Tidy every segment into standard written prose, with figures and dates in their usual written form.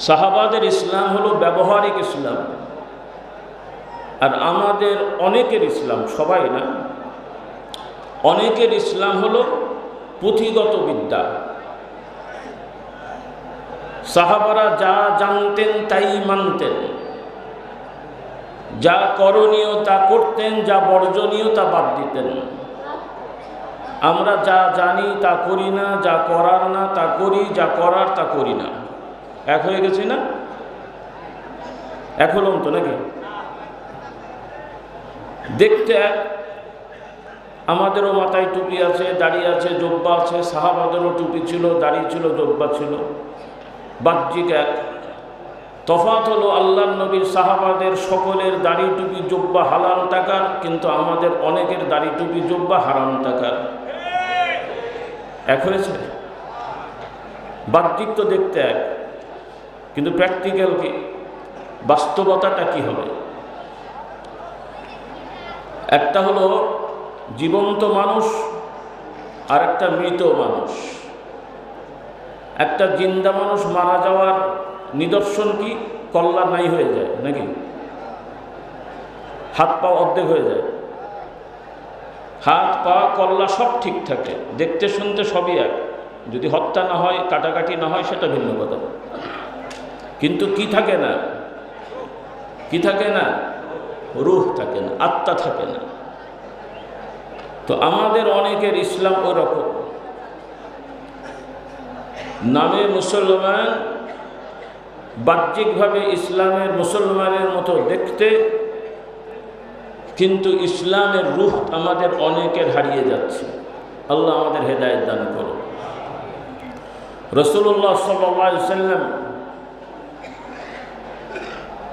সাহাবাদের ইসলাম হলো ব্যবহারিক ইসলাম, আর আমাদের অনেকের ইসলাম, সবাই না, অনেকের ইসলাম হলো পুঁথিগত বিদ্যা। সাহাবারা যা জানতেন তাই মানতেন, যা করণীয় তা করতেন, যা বর্জনীয় তা বাদ দিতেন। আমরা যা জানি তা করি না, যা করার না তা করি, যা করার তা করি না। এক হয়ে গেছি না? এক হলাম তো নাকি? দেখতে এক, আমাদেরও মাথায় টুপি আছে, দাড়ি আছে, জব্বা আছে। সাহাবাদেরও টুপি ছিল, দাড়ি ছিল, জব্বা ছিল। বাহ্যিক এক। তফাৎ হলো আল্লাহর নবীর সাহাবাদের সকলের দাড়ি টুপি জব্বা হালাল টাকার, কিন্তু আমাদের অনেকের দাড়ি টুপি জব্বা হারাম টাকার। এক হয়েছে? বাহ্যিক তো দেখতে এক, কিন্তু প্র্যাকটিক্যাল কি, বাস্তবতাটা কি হবে? একটা হলো জীবন্ত মানুষ আর একটা মৃত মানুষ। একটা জিন্দা মানুষ মারা যাওয়ার নিদর্শন কি? কল্লা নাই হয়ে যায় নাকি? হাত পা অর্ধেক হয়ে যায়। হাত পা কল্লা সব ঠিক থাকে, দেখতে শুনতে সবই এক। যদি হত্যা না হয়, কাটাকাটি না হয়, সেটা ভিন্ন কথা। কিন্তু কি থাকে না? কি থাকে না? রূহ থাকে না, আত্মা থাকে না। তো আমাদের অনেকের ইসলাম ওই রকম, নামে মুসলমান, বাহ্যিকভাবে ইসলামের মুসলমানের মতো দেখতে, কিন্তু ইসলামের রূহ আমাদের অনেকের হারিয়ে যাচ্ছে। আল্লাহ আমাদের হেদায়েত দান করুন। রাসূলুল্লাহ সাল্লাল্লাহু আলাইহি ওয়াসাল্লাম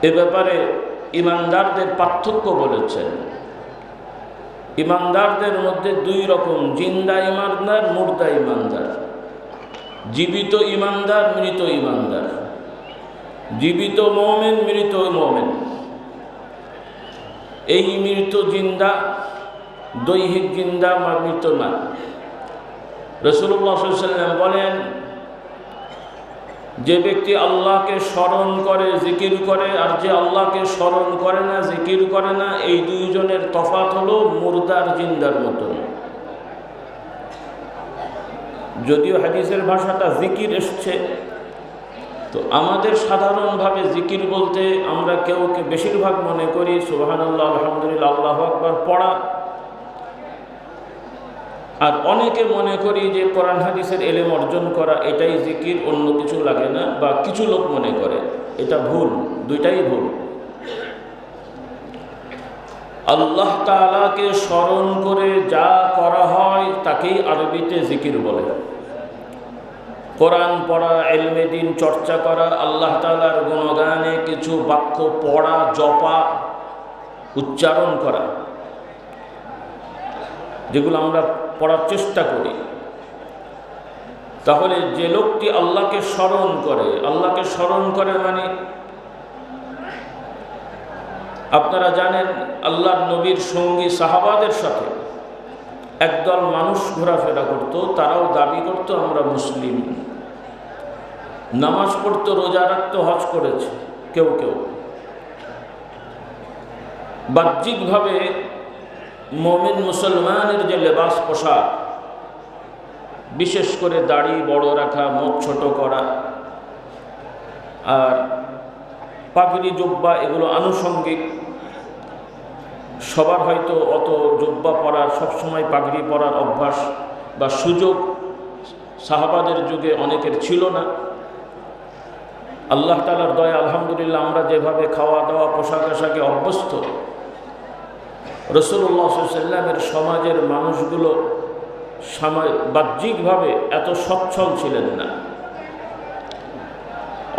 এ ব্যাপারে ইমানদারদের পার্থক্য বলেছেন। ইমানদারদের মধ্যে দুই রকম, জিন্দা ইমানদার, মুর্দা ইমানদার। জীবিত ইমানদার, মৃত ইমানদার। জীবিত মুমিন, মৃত মুমিন। এই মৃত জিন্দা, দৈহিক জিন্দা বা মৃত না। রাসূলুল্লাহ সাল্লাল্লাহু আলাইহি ওয়াসাল্লাম বলেন, যে ব্যক্তি আল্লাহকে স্মরণ করে, জিকির করে, আর যে আল্লাহকে স্মরণ করে না, জিকির করে না, এই দুইজনের তফাৎ হলো মুর্দার জিন্দার মতন। যদিও হাদিসের ভাষাটা জিকির এসছে, তো আমাদের সাধারণভাবে জিকির বলতে আমরা কেউ বেশিরভাগ মনে করি সুবহানাল্লাহ, আলহামদুলিল্লাহ, আল্লাহু আকবার পড়া। আর অনেকে মনে করি যে কোরআন হাদিসের এলেম অর্জন করা এটাই জিকির, অন্য কিছু লাগে না, বা কিছু লোক মনে করে। এটা ভুল, দুইটাই ভুল। আল্লাহ তাআলাকে স্মরণ করে যা করা হয় তাকেই আরবিতে জিকির বলে। কোরআন পড়া, ইলমে দ্বীন চর্চা করা, আল্লাহ তাআলার গুণগানে কিছু বাক্য পড়া, জপা, উচ্চারণ করা, যেগুলো আমরা পড়ার চেষ্টা করি। তাহলে যে লোকটি আল্লাহকে স্মরণ করে, আল্লাহকে স্মরণ করে মানে আপনারা জানেন আল্লাহর নবীর সঙ্গী সাহাবাদের সাথে একদল মানুষ ঘোরাফেরা করত, তারাও দাবি করত আমরা মুসলিম। নামাজ পড়তো, রোজা রাখতো, হজ করেছে কেউ কেউ। বাহ্যিকভাবে মুমিন মুসলমানের যে লেবাস পোশাক, বিশেষ করে দাড়ি বড় রাখা, মুখ ছোট করা, আর পাগড়ি জুব্বা, এগুলো আনুষঙ্গিক। সবার হয়তো অত জুব্বা পরার, সবসময় পাগড়ি পরার অভ্যাস বা সুযোগ সাহাবাদের যুগে অনেকের ছিল না। আল্লাহ তাআলার দয়া, আলহামদুলিল্লাহ, আমরা যেভাবে খাওয়া দাওয়া, পোশাক আশাকে অভ্যস্ত, রাসূলুল্লাহ সাল্লাল্লাহু আলাইহি ওয়াসাল্লামের সমাজের মানুষগুলো বাহ্যিকভাবে এত সচ্ছল ছিলেন না।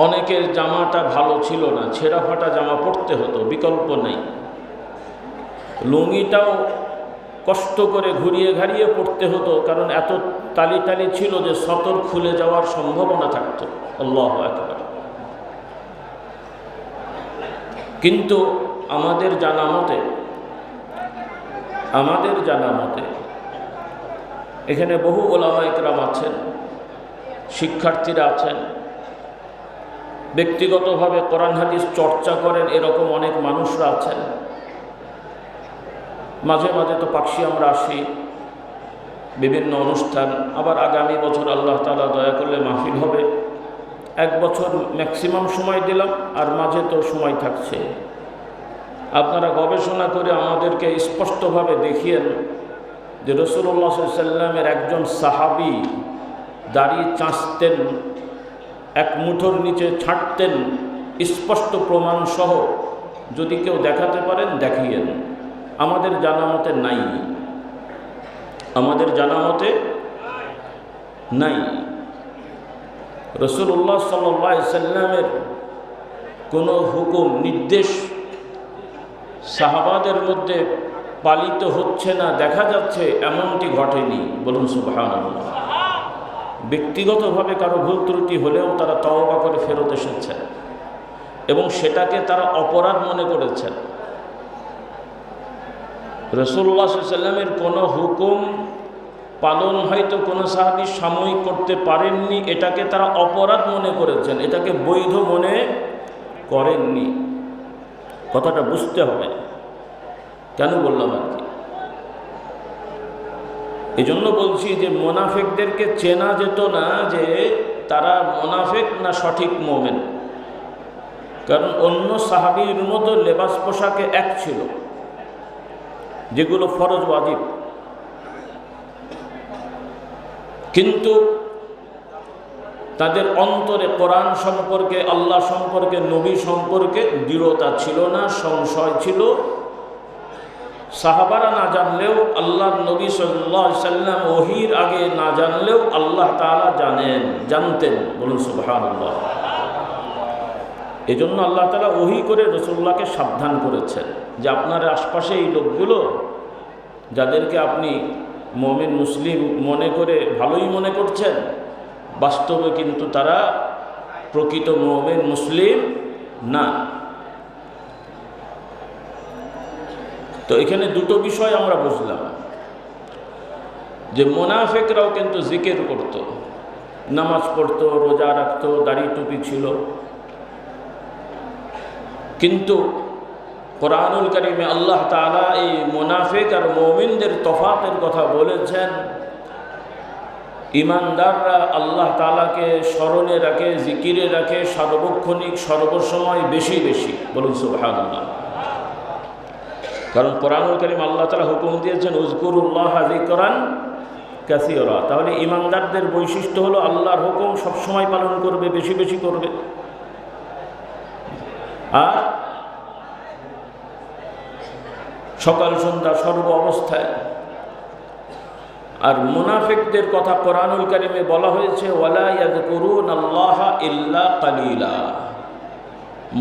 অনেকের জামাটা ভালো ছিল না, ছেঁড়া ফাটা জামা পরতে হতো, বিকল্প নেই। লুঙ্গিটাও কষ্ট করে ঘুরিয়ে ঘাড়িয়ে পড়তে হতো, কারণ এত তালি তালি ছিল যে সতর খুলে যাওয়ার সম্ভাবনা থাকতো। আল্লাহু আকবার। কিন্তু আমাদের জানা মতে এখানে বহু উলামা ইকরাম আছেন, শিক্ষার্থীরা আছেন, ব্যক্তিগতভাবে কোরআন হাদিস চর্চা করেন এরকম অনেক মানুষরা আছেন। মাঝে মাঝে তো পাকশি আমরা আসি বিভিন্ন অনুষ্ঠান, আবার আগামী বছর আল্লাহ তাআলা দয়া করলে মাহফিল হবে। এক বছর ম্যাক্সিমাম সময় দিলাম, আর মাঝে তো সময় থাকছে। আপনারা গবেষণা করে আমাদেরকে স্পষ্টভাবে দেখিয়েন যে রাসূলুল্লাহ সাল্লাল্লাহু আলাইহি ওয়াসাল্লামের একজন সাহাবী দাড়ি চাঁচতেন, এক মুঠোর নিচে ছাঁটতেন, স্পষ্ট প্রমাণ সহ যদি কেউ দেখাতে পারেন দেখিয়েন। আমাদের জানা মতে নাই, আমাদের জানা মতে নাই। রাসূলুল্লাহ সাল্লাল্লাহু আলাইহি ওয়াসাল্লামের কোনো হুকুম নির্দেশ সাহাবাদের মধ্যে পালিত হচ্ছে না, দেখা যাচ্ছে, এমনটি ঘটেনি। বলুন সুবহানাল্লাহ। ব্যক্তিগতভাবে কারো ভুল ত্রুটি হলেও তারা তওবা করে ফেরত এসেছে এবং সেটাকে তারা অপরাধ মনে করেছেন। রাসূলুল্লাহ সাল্লাল্লাহু আলাইহি ওয়াসাল্লামের কোনো হুকুম পালন হয়তো কোনো সাহাবী সাময়িক করতে পারেননি, এটাকে তারা অপরাধ মনে করেছেন, এটাকে বৈধ মনে করেননি। কথাটা বুঝতে হবে। কেন বললাম আর কি, এই জন্য বলছি যে মুনাফিকদেরকে চেনা যেত না যে তারা মুনাফিক না সঠিক মুমিন, কারণ অন্য সাহাবীর মতো লেবাস পোশাকে এক ছিল যেগুলো ফরজ ওয়াজিব, কিন্তু তাদের অন্তরে কোরআন সম্পর্কে, আল্লাহ সম্পর্কে, নবী সম্পর্কে দৃঢ়তা ছিল না, সংশয় ছিল। সাহাবারা না জানলেও আল্লাহর নবী সাল্লাল্লাহু আলাইহি ওয়াসাল্লাম ওহীর আগে না জানলেও আল্লাহ তাআলা জানতেন। বলুন সুবহানাল্লাহ। এজন্য আল্লাহ তাআলা ওহী করে রাসূলুল্লাহকে সাবধান করেছেন যে আপনার আশপাশে এই লোকগুলো যাদেরকে আপনি মুমিন মুসলিম মনে করে ভালোই মনে করছেন, বাস্তবে কিন্তু তারা প্রকৃত মুমিন মুসলিম না। তো এখানে দুটো বিষয় আমরা বুঝলাম যে মুনাফিকরাও কিন্তু জিকির করত, নামাজ পড়তো, রোজা রাখতো, দাড়ি টুপি ছিল, কিন্তু কোরআনুল কারীমে আল্লাহ তাআলা এই মুনাফিক আর মুমিনদের তফাতের কথা বলেছেন। ঈমানদাররা আল্লাহ তাআলাকে স্মরণে রাখে, জিকিরে রাখে, সার্বক্ষণিক সর্বসময় বেশি বেশি। বলুন সুবহানাল্লাহ। কারণ কোরআনুল কারীম আল্লাহ তাআলা হুকুম দিয়েছেন উযকুরুল্লাহ যিকরান কাসীরা। তাহলে ঈমানদারদের বৈশিষ্ট্য হলো আল্লাহর হুকুম সবসময় পালন করবে, বেশি বেশি করবে। আর সকাল সন্ধ্যা সর্ব অবস্থায়। আর মুনাফিকদের কথা কোরআনুল কারীমে বলা হয়েছে ওয়ালা ইয়াযকুরুনাল্লাহা ইল্লা কালিলা।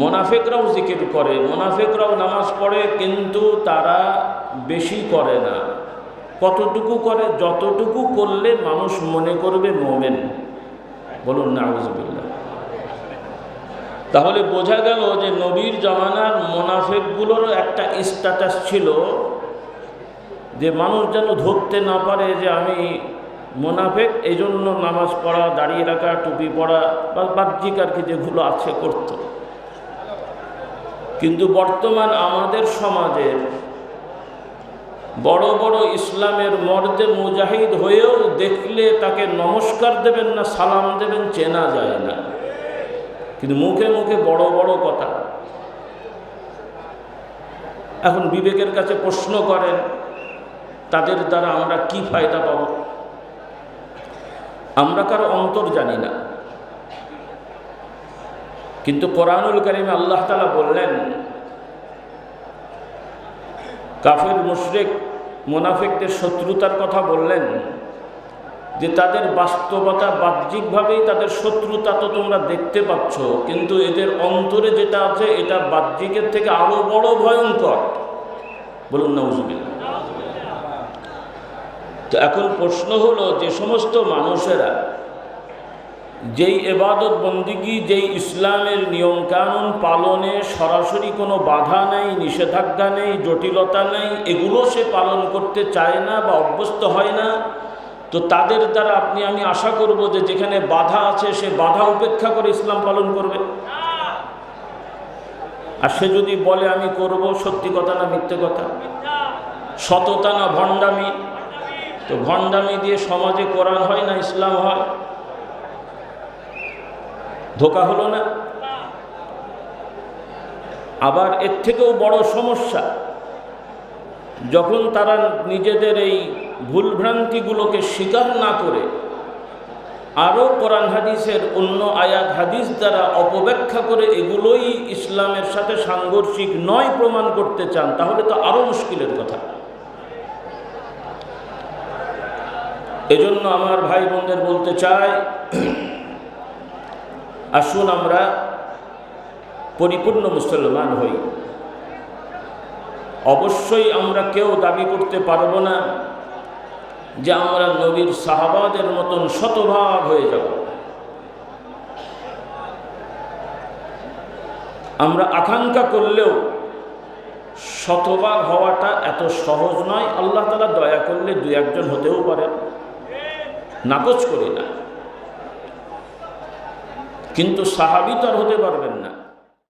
মুনাফিকরাও জিকির করে, মুনাফিকরাও নামাজ পড়ে, কিন্তু তারা বেশি করে না। কতটুকু করে? যতটুকু করলে মানুষ মনে করবে মুমিন। বলুন নাউযুবিল্লাহ। তাহলে বোঝা গেল যে নবীর জামানার মুনাফিকগুলোর একটা স্ট্যাটাস ছিল যে মানুষ যেন ধরতে না পারে যে আমি মুনাফিক, এই জন্য নামাজ পড়া, দাঁড়িয়ে রাখা, টুপি পড়া বা বাহ্যিক আর কি যেগুলো আছে করত। কিন্তু বর্তমান আমাদের সমাজের বড় বড় ইসলামের মর্দে মুজাহিদ হয়েও দেখলে তাকে নমস্কার দেবেন না, সালাম দেবেন, চেনা যায় না, কিন্তু মুখে মুখে বড় বড় কথা। এখন বিবেকের কাছে প্রশ্ন করেন তাদের দ্বারা আমরা কি ফায়দা পাব? আমরা কারো অন্তর জানি না, কিন্তু কোরআনুল কারীমে আল্লাহ তাআলা বললেন কাফের মুশরিক মুনাফিকদের শত্রুতার কথা বললেন যে তাদের বাস্তবতা বাহ্যিকভাবেই তাদের শত্রুতা তো তোমরা দেখতে পাচ্ছ, কিন্তু এদের অন্তরে যেটা আছে এটা বাহ্যিকের থেকে আরো বড় ভয়ঙ্কর। বলুন নাউযুবিল্লাহ। তো এখন প্রশ্ন হলো যে সমস্ত মানুষেরা যেই ইবাদত বন্দিগি, যেই ইসলামের নিয়মকানুন পালনে সরাসরি কোনো বাধা নেই, নিষেধাজ্ঞা নেই, জটিলতা নেই, এগুলো সে পালন করতে চায় না বা অভ্যস্ত হয় না, তো তাদের দ্বারা আপনি আমি আশা করব যে যেখানে বাধা আছে সে বাধা উপেক্ষা করে ইসলাম পালন করবে। আর সে যদি বলে আমি করব, সত্যি কথা না মিথ্যে কথা, সততা না ভণ্ডামি, তো ভণ্ডামি দিয়ে সমাজে কোরআন হয় না, ইসলাম হয়? ধোঁকা হলো না? আবার এর থেকেও বড় সমস্যা, যখন তারা নিজেদের এই ভুলভ্রান্তিগুলোকে স্বীকার না করে আরও কোরআন হাদিসের অন্য আয়াত হাদিস দ্বারা অপব্যাখ্যা করে এগুলোই ইসলামের সাথে সাংঘর্ষিক নয় প্রমাণ করতে চান, তাহলে তো আরও মুশকিলের কথা। এজন্য আমার ভাই বোনদের বলতে চাই, আসুন আমরা পরিপূর্ণ মুসলমান হই। অবশ্যই আমরা কেউ দাবি করতে পারবো না যে আমরা নবীর সাহাবাদের মতন শতভাগ হয়ে যাব। আমরা আকাঙ্ক্ষা করলেও শতভাগ হওয়াটা এত সহজ নয়। আল্লাহ তাআলা দয়া করলে দুই একজন হতেও পারেন, নাকচ করি না, কিন্তু সাহাবী তো আর হতে পারবেন না।